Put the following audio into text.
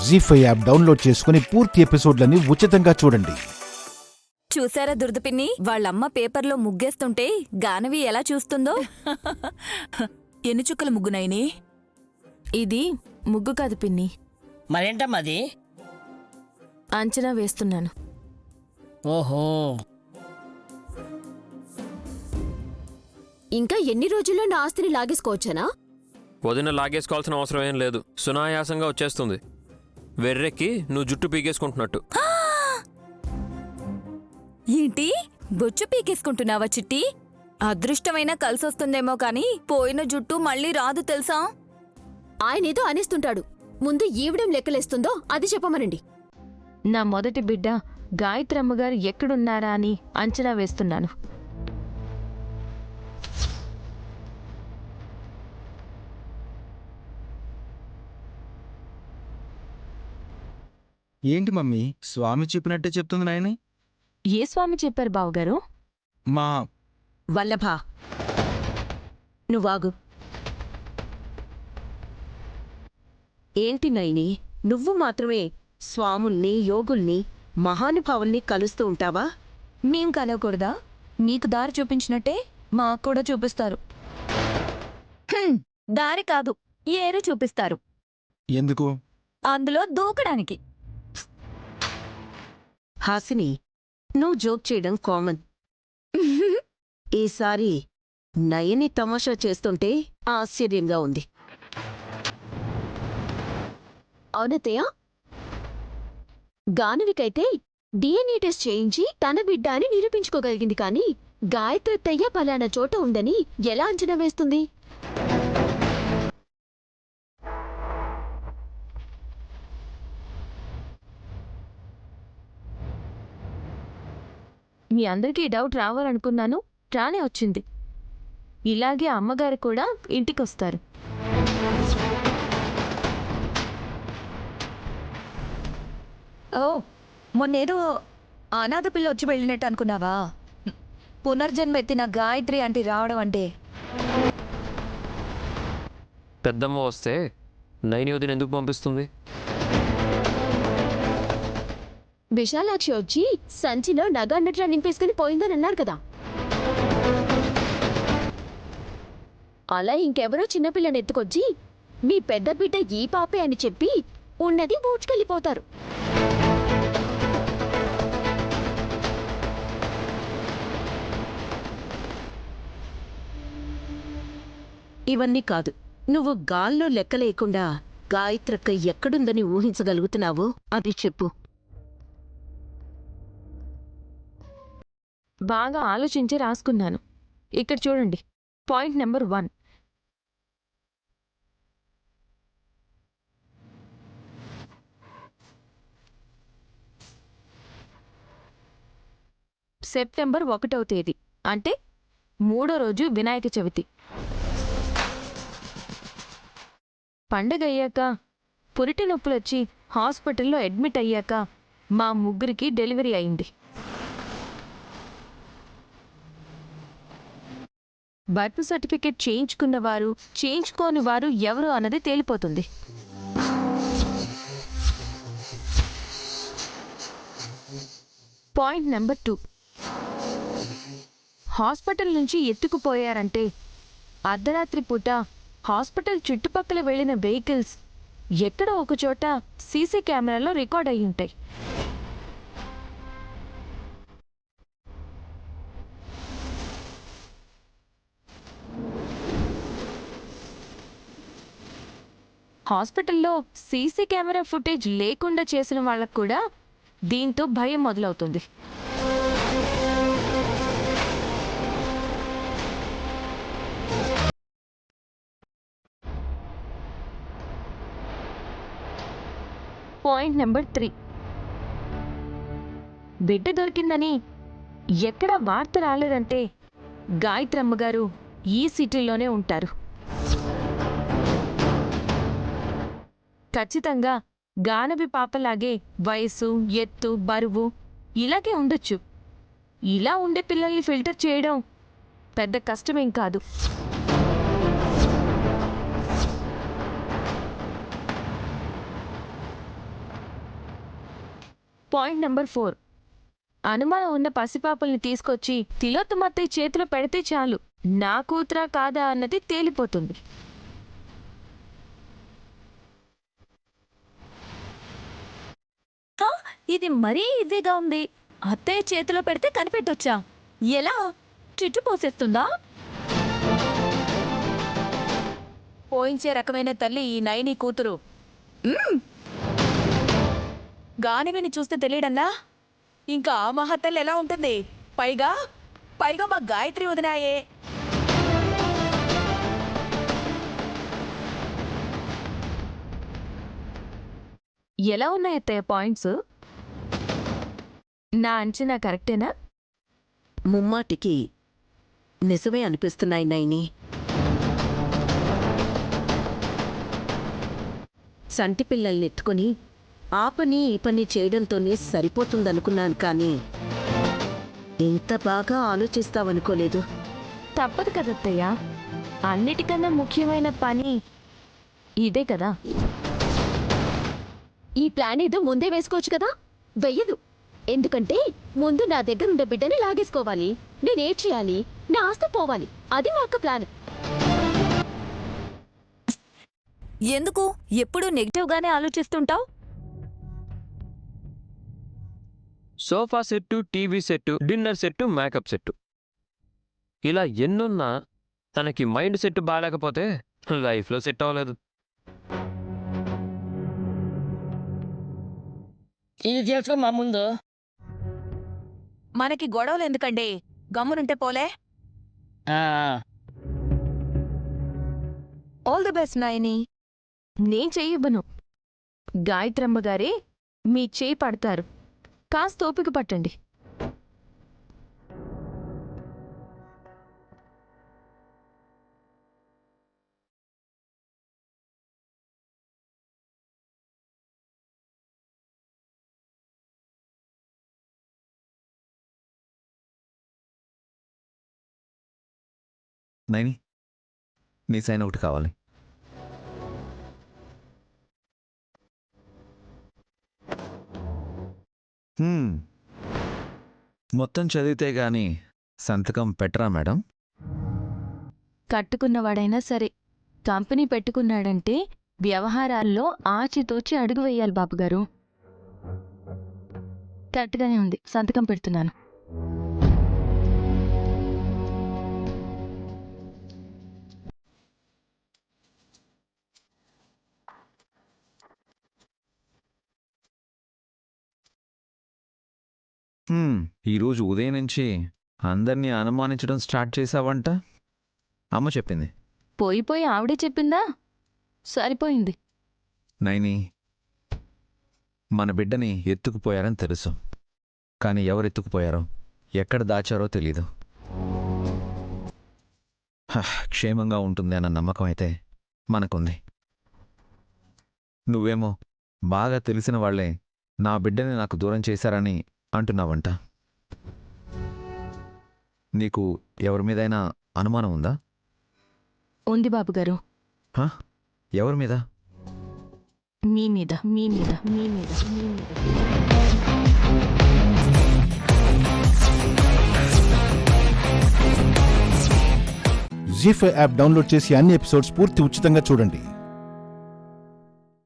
జీ5 app download చేసుకుని పూర్తి ఎపిసోడ్లని ఉచితంగా చూడండి. చూసారా దుర్దపిన్ని, వాళ్ళమ్మ పేపర్లో ముగ్గేస్తుంటే గానవి ఎలా చూస్తుందో. ఎన్ని చుక్కల ముగ్గునైని? ఇది ముగ్గు కాదు పిన్ని, మరేంటమ్మది? అంచనా వేస్తున్నాను. ఓహో, ఇంకా ఎన్ని రోజుల్లో నా ఆస్తిని లాగేసుకోవచ్చానా? వదిన లాగేసుకోవాల్సిన అవసరం ఏం లేదు, సునాయాసంగా వచ్చేస్తుంది. వెర్రెక్కి నువ్వు జుట్టు పీకేసుకుంటున్నట్టు. ఏంటి, బొచ్చు పీకేసుకుంటున్నావా చిట్టి? అదృష్టమైనా కలిసొస్తుందేమో కాని పోయిన జుట్టు మళ్ళీ రాదు తెలుసా? ఆయనేదో అనేస్తుంటాడు, ముందు ఈవిడేం లెక్కలేస్తుందో అది చెప్పమనండి. నా మొదటి బిడ్డ గాయత్రమ్మగారు ఎక్కడున్నారా అని అంచనా వేస్తున్నాను. ఏంటి మమ్మీ, స్వామి చెప్పినట్టే చెప్తుంది నాయని? ఏ స్వామి చెప్పారు బావగారు? మా వల్లభా, నువ్వాగు. ఏంటి నైని, నువ్వు మాత్రమే స్వాముల్ని, యోగుల్ని, మహానుభావుల్ని కలుస్తూ ఉంటావా? మేం కలవకూడదా? నీకు దారి చూపించినట్టే మాకు కూడా చూపిస్తారు. దారి కాదు, ఏరు చూపిస్తారు. ఎందుకు? అందులో దూకడానికి. హాసిని, నువ్వు జోక్ చేయడం కామన్. ఈసారి నయని తమాషా చేస్తుంటే ఆశ్చర్యంగా ఉంది. అవునతయ్య, గానవికైతే డిఎన్ఏ టెస్ట్ చేయించి తన బిడ్డ అని నిరూపించుకోగలిగింది, కానీ గాయత్రత్తయ్య పలానా చోట ఉందని ఎలా అంచనా వేస్తుంది? మీ అందరికీ డౌట్ రావాలనుకున్నాను, రానే వచ్చింది. ఇలాగే అమ్మగారు కూడా ఇంటికొస్తారు. ఓ, మొన్నేదో అనాథ పిల్ల వచ్చి వెళ్ళినట్టు అనుకున్నావా? పునర్జన్మ ఎత్తిన గాయత్రి అంటే రావడం అంటే. పెద్దమ్మ వస్తే నైని వదిన ఎందుకు పంపిస్తుంది? విశాలాక్షి వచ్చి సంచిలో నగ అన్నట్లా నింపేసుకుని పోయిందని అన్నారు కదా. అలా ఇంకెవరో చిన్నపిల్లని ఎత్తుకొచ్చి మీ పెద్ద బిడ్డ ఈ పాపే అని చెప్పి ఉన్నది బూడ్చుకెళ్ళిపోతారు. ఇవన్నీ కాదు, నువ్వు గాల్లో లెక్కలేకుండా గాయత్రక్క ఎక్కడుందని ఊహించగలుగుతున్నావో అది చెప్పు. బాగా ఆలోచించి రాసుకున్నాను. ఇక్కడ చూడండి, పాయింట్ నెంబర్ 1. సెప్టెంబర్ 1వ తేదీ అంటే 3వ రోజు వినాయక చవితి. పండగ అయ్యాక పురిటి నొప్పులొచ్చి హాస్పిటల్లో అడ్మిట్ అయ్యాక మా ముగ్గురికి డెలివరీ అయింది. బర్త్ సర్టిఫికేట్ చేయించుకున్నవారు, చేయించుకోని వారు ఎవరు అన్నది తేలిపోతుంది. Point number 2. హాస్పిటల్ నుంచి ఎత్తుకుపోయారంటే అర్ధరాత్రి పూట హాస్పిటల్ చుట్టుపక్కల వెళ్లిన వెహికల్స్ ఎక్కడో ఒకచోట సీసీ కెమెరాలో రికార్డ్ అయి ఉంటాయి. హాస్పిటల్లో సీసీ కెమెరా ఫుటేజ్ లేకుండా చేసిన వాళ్ళకు కూడా దీంతో భయం మొదలవుతుంది. Point number 3. బిడ్డ దొరికిందని ఎక్కడా వార్త రాలేదంటే గాయత్రమ్మగారు ఈ సిటీలోనే ఉంటారు. ఖచ్చితంగా గానవి పాపలాగే వయసు, ఎత్తు, బరువు ఇలాగే ఉండొచ్చు. ఇలా ఉండే పిల్లల్ని ఫిల్టర్ చేయడం పెద్ద కష్టమేం కాదు. Point number 4. అనుమానం ఉన్న పసిపాపల్ని తీసుకొచ్చి తిలోత్తమత్తయ్య చేతిలో పెడితే చాలు నా కూతురా కాదా అన్నది తేలిపోతుంది. ఇది మరీ ఈజీగా ఉంది. అత్తయ్య చేతిలో పెడితే కనిపెట్టొచ్చా? ఎలా? చుట్టు పోసేస్తుందా? పోయించే రకమైన తల్లి ఈ నయని కూతురు. గానివిని చూస్తే తెలియడన్నా ఇంకా ఆ మహత్తల్లి ఎలా ఉంటుంది? పైగా మా గాయత్రి వదినాయే. ఎలా ఉన్నాయి అత్తయ్య పాయింట్స్? నా అంచనా కరెక్టేనా? ముమ్మాటికి నిజమే అనిపిస్తున్నాయి నైని. సంటి పిల్లల్ని ఎత్తుకొని ఆ పని ఈ పని చేయడంతోనే సరిపోతుందనుకున్నాను, కానీ ఇంత బాగా ఆలోచిస్తావనుకోలేదు. తప్పదు కదత్తయ్య, అన్నిటికన్నా ముఖ్యమైన పని ఇదే కదా. ఈ ప్లాన్ ఏదో ముందే వేసుకోవచ్చు కదా. వెయ్యదు. ఎందుకంటే ముందు నా దగ్గర ఉండే బిడ్డని లాగేసుకోవాలి, నేనేం చేయాలి, నా ఆస్తి పోవాలి. అది మా అక్క ప్లాన్. ఎందుకు ఎప్పుడు నెగిటివ్ గానే ఆలోచిస్తుంటావు? Sofa set, TV set, dinner set, makeup set, ఇలా ఎన్నున్నా తనకి మైండ్ సెట్ బాగాలేకపోతే లైఫ్లో సెట్ అవ్వలేదు. ఇది చేసుకో మా ముందు. మనకి గొడవలు ఎందుకండి? గమ్మునుంటే పోలే. All the best Nayani. నేను చెయ్యబను. గాయత్రమ్మ గారే మీ చేయి పడతారు. కాస్త ఓపిక పట్టండి. నైని, నీ సైన్ ఒకటి కావాలి. మొత్తం చదివితే గాని సంతకం పెట్టరా మేడం? కట్టుకున్నవాడైనా సరే కంపెనీ పెట్టుకున్నాడంటే వ్యవహారాల్లో ఆచితూచి అడుగు వేయాలి బాబుగారు. కరెక్ట్గానే ఉంది, సంతకం పెడుతున్నాను. ఈరోజు ఉదయం నుంచి అందరినీ అనుమానించడం స్టార్ట్ చేశావంట, అమ్మ చెప్పింది. పోయి ఆవిడే చెప్పిందా? సరిపోయింది. నైని, మన బిడ్డని ఎత్తుకుపోయారని తెలుసు, కానీ ఎవరెత్తుకుపోయారో ఎక్కడ దాచారో తెలీదు. క్షేమంగా ఉంటుంది అన్న నమ్మకం అయితే మనకుంది. నువ్వేమో బాగా తెలిసిన వాళ్లే నా బిడ్డని నాకు దూరం చేశారని అంటున్నావంట. నీకు ఎవరి మీదైనా అనుమానం ఉందా? ఉంది బాబుగారు. ఎవరి మీద? మీ మీద. జీ5 యాప్ డౌన్లోడ్ చేసి అన్ని ఎపిసోడ్స్ పూర్తి ఉచితంగా చూడండి.